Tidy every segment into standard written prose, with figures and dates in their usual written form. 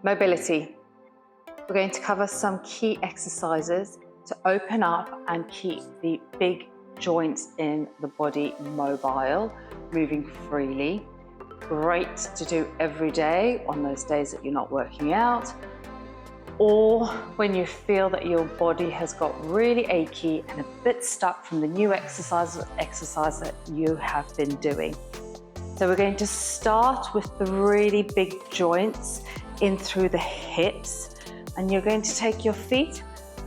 Mobility. We're going to cover some key exercises to open up and keep the big joints in the body mobile, moving freely. Great to do every day on those days that you're not working out, or when you feel that your body has got really achy and a bit stuck from the new exercise that you have been doing. So we're going to start with the really big joints in through the hips, and you're going to take your feet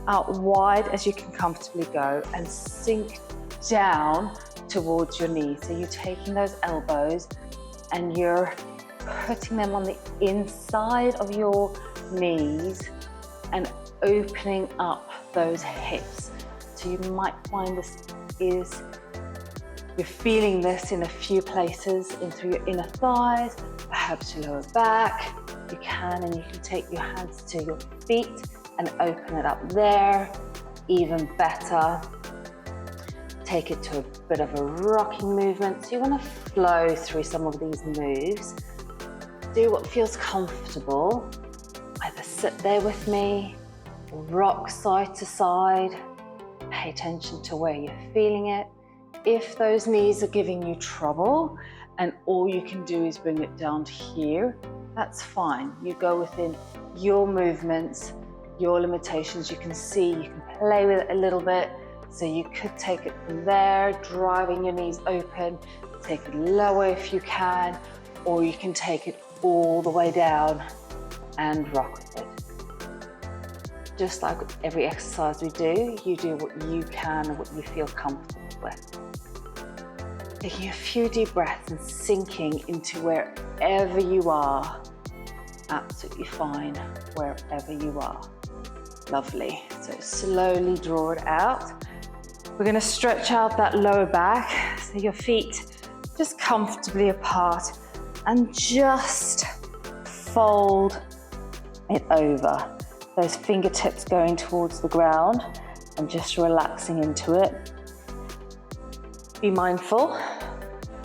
out wide as you can comfortably go and sink down towards your knees. So you're taking those elbows and you're putting them on the inside of your knees and opening up those hips. So you might find you're feeling this in a few places, in through your inner thighs, perhaps your lower back. You can take your hands to your feet and open it up there. Even better, take it to a bit of a rocking movement. So you want to flow through some of these moves. Do what feels comfortable. Either sit there with me, rock side to side, pay attention to where you're feeling it. If those knees are giving you trouble and all you can do is bring it down to here, that's fine. You go within your movements, your limitations. You can see, you can play with it a little bit. So you could take it from there, driving your knees open, take it lower if you can, or you can take it all the way down and rock with it. Just like every exercise we do, you do what you can and what you feel comfortable with. Taking a few deep breaths and sinking into wherever you are. Absolutely fine wherever you are. Lovely. So slowly draw it out. We're going to stretch out that lower back, so your feet just comfortably apart, and just fold it over. Those fingertips going towards the ground and just relaxing into it. Be mindful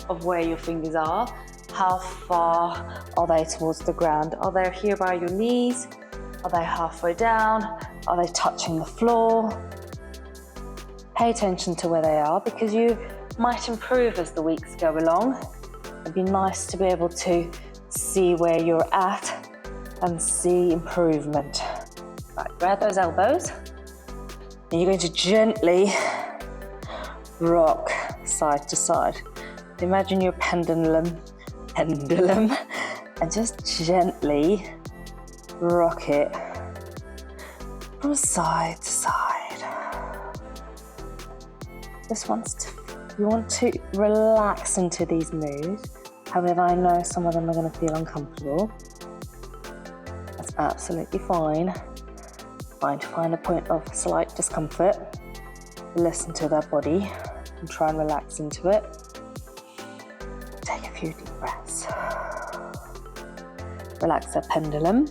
of where your fingers are. How far are they towards the ground? Are they here by your knees? Are they halfway down? Are they touching the floor? Pay attention to where they are, because you might improve as the weeks go along. It'd be nice to be able to see where you're at and see improvement. Right, grab those elbows, and you're going to gently rock side to side. Imagine your pendulum, and just gently rock it from side to side. You want to relax into these moves. However, I know some of them are going to feel uncomfortable. That's absolutely fine. Fine to find a point of slight discomfort. Listen to their body and try and relax into it. Take a few deep breaths. Relax their pendulum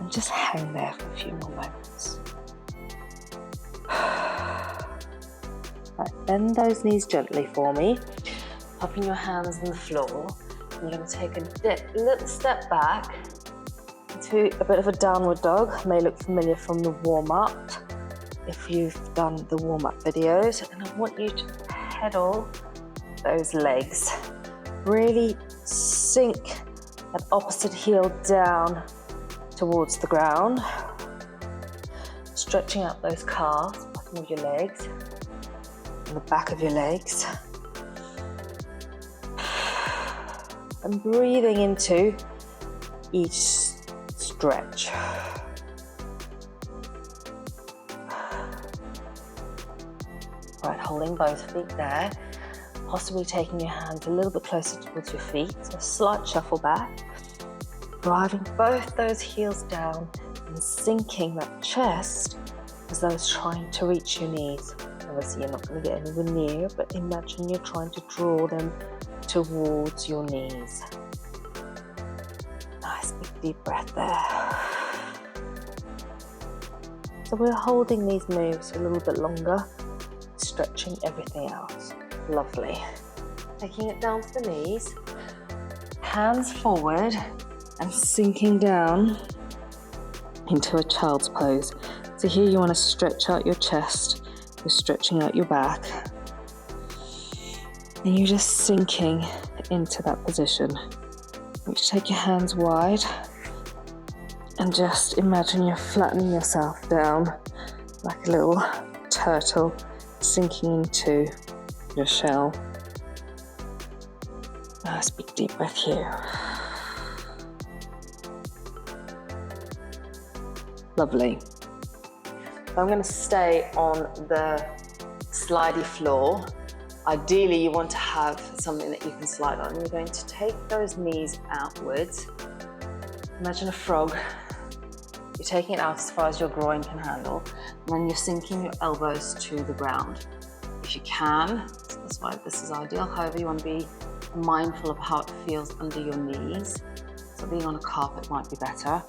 and just hang there for a few more moments. Right, bend those knees gently for me. Popping your hands on the floor. And you're going to take a little step back into a bit of a downward dog. It may look familiar from the warm-up if you've done the warm-up videos. And I want you to pedal those legs. Really sink that opposite heel down towards the ground. Stretching out those calves, bottom of your legs, and the back of your legs. And breathing into each stretch. Right, holding both feet there. Possibly taking your hands a little bit closer towards your feet. So a slight shuffle back. Driving both those heels down and sinking that chest as though it's trying to reach your knees. Obviously you're not going to get anywhere near, but imagine you're trying to draw them towards your knees. Nice big deep breath there. So we're holding these moves a little bit longer, stretching everything out. Lovely. taking it down to the knees, hands forward and sinking down into a child's pose. So here you want to stretch out your chest, you're stretching out your back, and you're just sinking into that position. You take your hands wide and just imagine you're flattening yourself down like a little turtle sinking into your shell. Nice big deep breath here. Lovely. So I'm going to stay on the slidey floor. Ideally, you want to have something that you can slide on. You're going to take those knees outwards. Imagine a frog. You're taking it out as far as your groin can handle, and then you're sinking your elbows to the ground. If you can, so that's why this is ideal. However, you want to be mindful of how it feels under your knees. So being on a carpet might be better.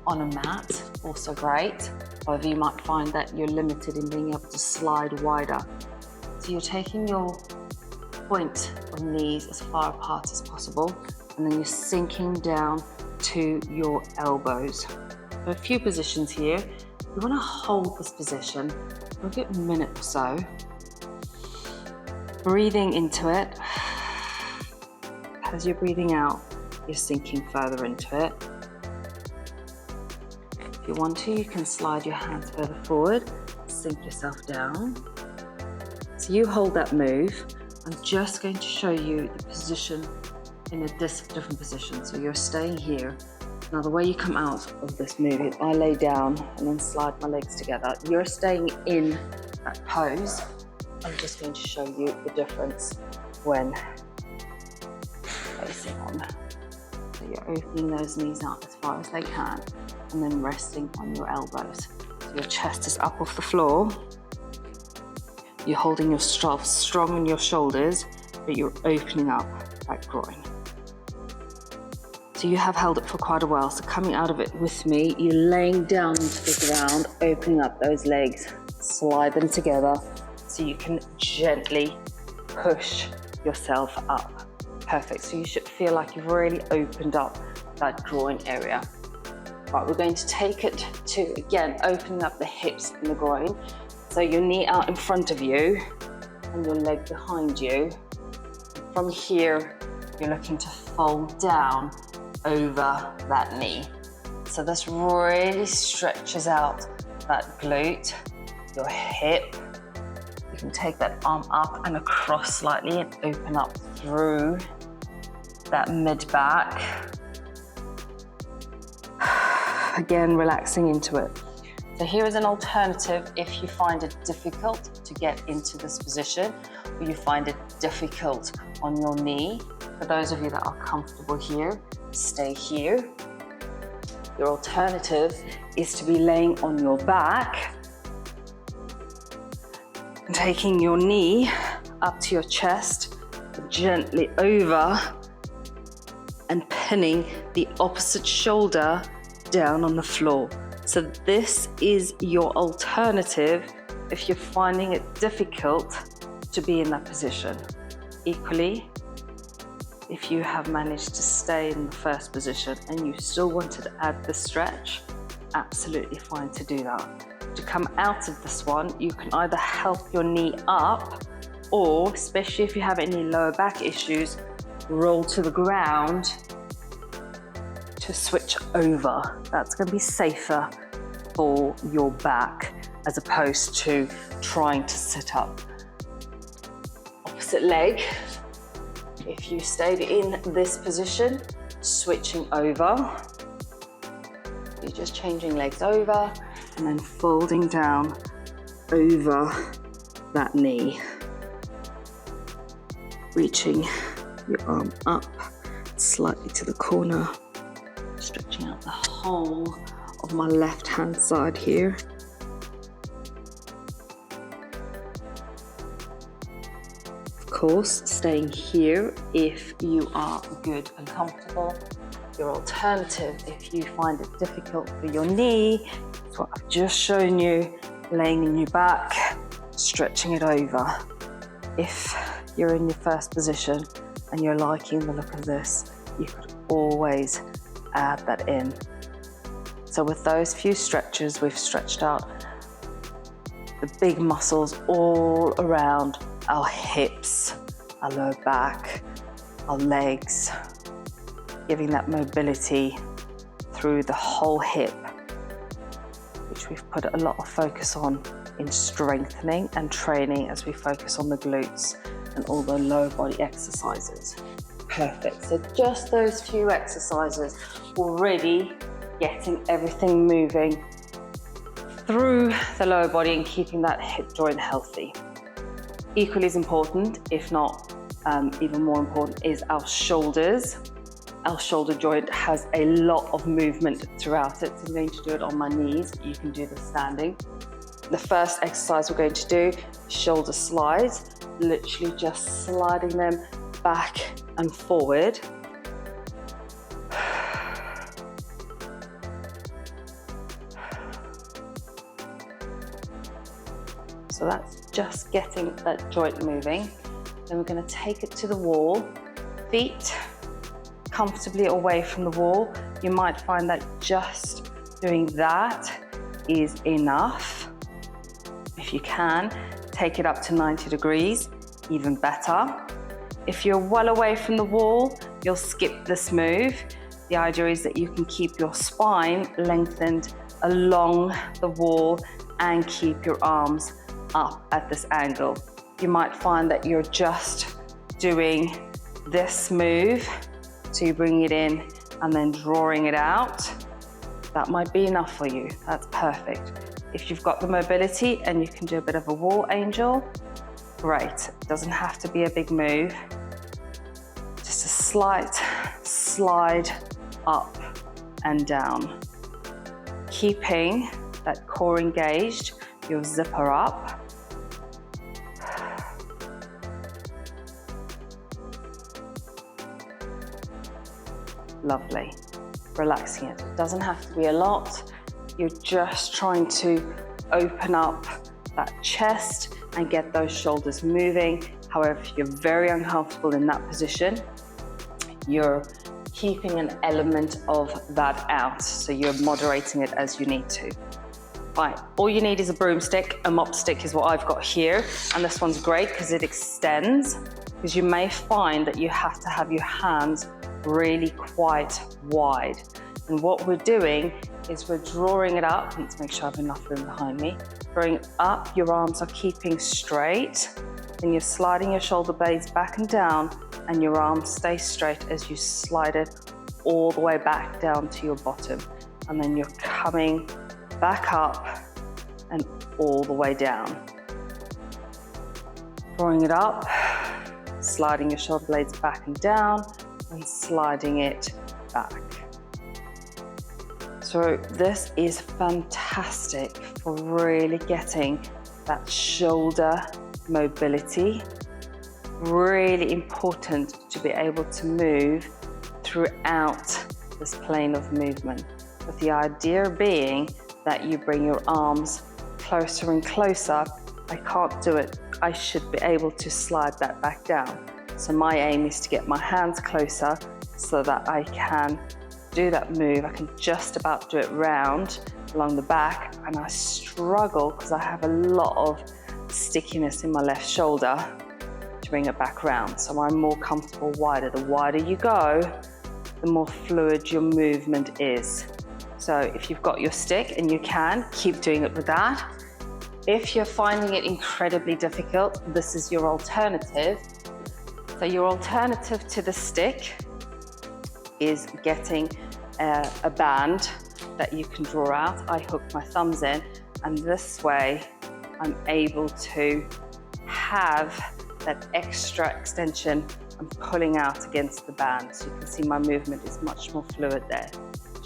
On a mat, also great. However, you might find that you're limited in being able to slide wider. So you're taking your point of knees as far apart as possible, and then you're sinking down to your elbows. There are a few positions here. You want to hold this position for a good minute or so. Breathing into it. As you're breathing out, you're sinking further into it. If you want to, you can slide your hands further forward, sink yourself down. So you hold that move. I'm just going to show you the position in a different position. So you're staying here. Now the way you come out of this move is I lay down and then slide my legs together. You're staying in that pose. I'm just going to show you the difference when facing on. So you're opening those knees out as far as they can and then resting on your elbows. So your chest is up off the floor. You're holding yourself strong in your shoulders, but you're opening up that groin. So you have held it for quite a while. So coming out of it with me, you're laying down into the ground, opening up those legs, slide them together so you can gently push yourself up. Perfect. So you should feel like you've really opened up that groin area. Right, we're going to take it to, again, opening up the hips and the groin. So your knee out in front of you and your leg behind you. From here, you're looking to fold down over that knee. So this really stretches out that glute, your hip. You can take that arm up and across slightly and open up through that mid-back. Again, relaxing into it. So here is an alternative if you find it difficult to get into this position, or you find it difficult on your knee. For those of you that are comfortable here, stay here. Your alternative is to be laying on your back, and taking your knee up to your chest, gently over, and pinning the opposite shoulder down on the floor. So this is your alternative if you're finding it difficult to be in that position. Equally, if you have managed to stay in the first position and you still wanted to add the stretch, absolutely fine to do that. To come out of this one, you can either help your knee up, or especially if you have any lower back issues, roll to the ground to switch over. That's going to be safer for your back as opposed to trying to sit up. Opposite leg. If you stayed in this position, switching over, you're just changing legs over and then folding down over that knee. Reaching your arm up slightly to the corner, stretching out the whole of my left hand side here. Of course, staying here if you are good and comfortable. Your alternative, if you find it difficult for your knee, is what I've just shown you, laying in your back, stretching it over. if you're in your first position and you're liking the look of this, you could always add that in. So with those few stretches, we've stretched out the big muscles all around our hips, our lower back, our legs, giving that mobility through the whole hip, which we've put a lot of focus on in strengthening and training as we focus on the glutes and all the lower body exercises. Perfect. So just those few exercises already getting everything moving through the lower body and keeping that hip joint healthy. Equally as important, if not even more important, is our shoulders. Our shoulder joint has a lot of movement throughout it, so I'm going to do it on my knees. You can do this standing. The first exercise we're going to do, shoulder slides, literally just sliding them back and forward. So that's just getting that joint moving. Then we're going to take it to the wall, feet comfortably away from the wall. You might find that just doing that is enough. If you can, take it up to 90 degrees, even better. If you're well away from the wall, you'll skip this move. The idea is that you can keep your spine lengthened along the wall and keep your arms up at this angle. You might find that you're just doing this move, so you bring it in and then drawing it out. That might be enough for you. That's perfect. If you've got the mobility and you can do a bit of a wall angel, great. It doesn't have to be a big move. Just a slight slide up and down. Keeping that core engaged, your zipper up. Lovely. Relaxing it. It doesn't have to be a lot. You're just trying to open up that chest and get those shoulders moving. However, if you're very uncomfortable in that position, you're keeping an element of that out. So you're moderating it as you need to. Right, all you need is a broomstick. A mop stick is what I've got here. And this one's great because it extends, because you may find that you have to have your hands really quite wide. And what we're doing is we're drawing it up. Let's make sure I have enough room behind me. Drawing it up, your arms are keeping straight. Then you're sliding your shoulder blades back and down, and your arms stay straight as you slide it all the way back down to your bottom. And then you're coming back up and all the way down. Drawing it up, sliding your shoulder blades back and down, and sliding it back. So this is fantastic for really getting that shoulder mobility. Really important to be able to move throughout this plane of movement, with the idea being that you bring your arms closer and closer. I can't do it. I should be able to slide that back down. So my aim is to get my hands closer so that I can do that move. I can just about do it round along the back, and I struggle because I have a lot of stickiness in my left shoulder to bring it back round. So I'm more comfortable wider. The wider you go, the more fluid your movement is. So if you've got your stick and you can, keep doing it with that. If you're finding it incredibly difficult, this is your alternative. So your alternative to the stick is getting a band that you can draw out. I hook my thumbs in, and this way I'm able to have that extra extension and pulling out against the band. So you can see my movement is much more fluid there.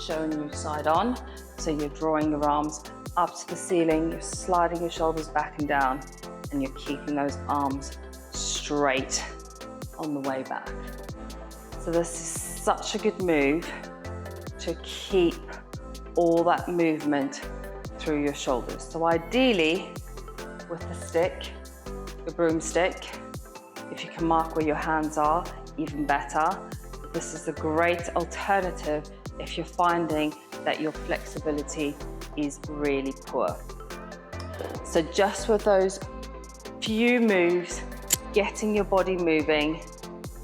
Showing you side on. So you're drawing your arms up to the ceiling, you're sliding your shoulders back and down, and you're keeping those arms straight on the way back. So this is such a good move to keep all that movement through your shoulders. So ideally, with the stick, the broomstick, If you can mark where your hands are, even better. This is a great alternative if you're finding that your flexibility is really poor. So just with those few moves, getting your body moving,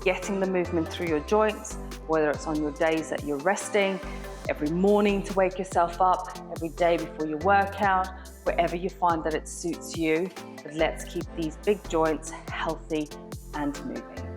getting the movement through your joints, whether it's on your days that you're resting, every morning to wake yourself up, every day before your workout, wherever you find that it suits you. But let's keep these big joints healthy and moving.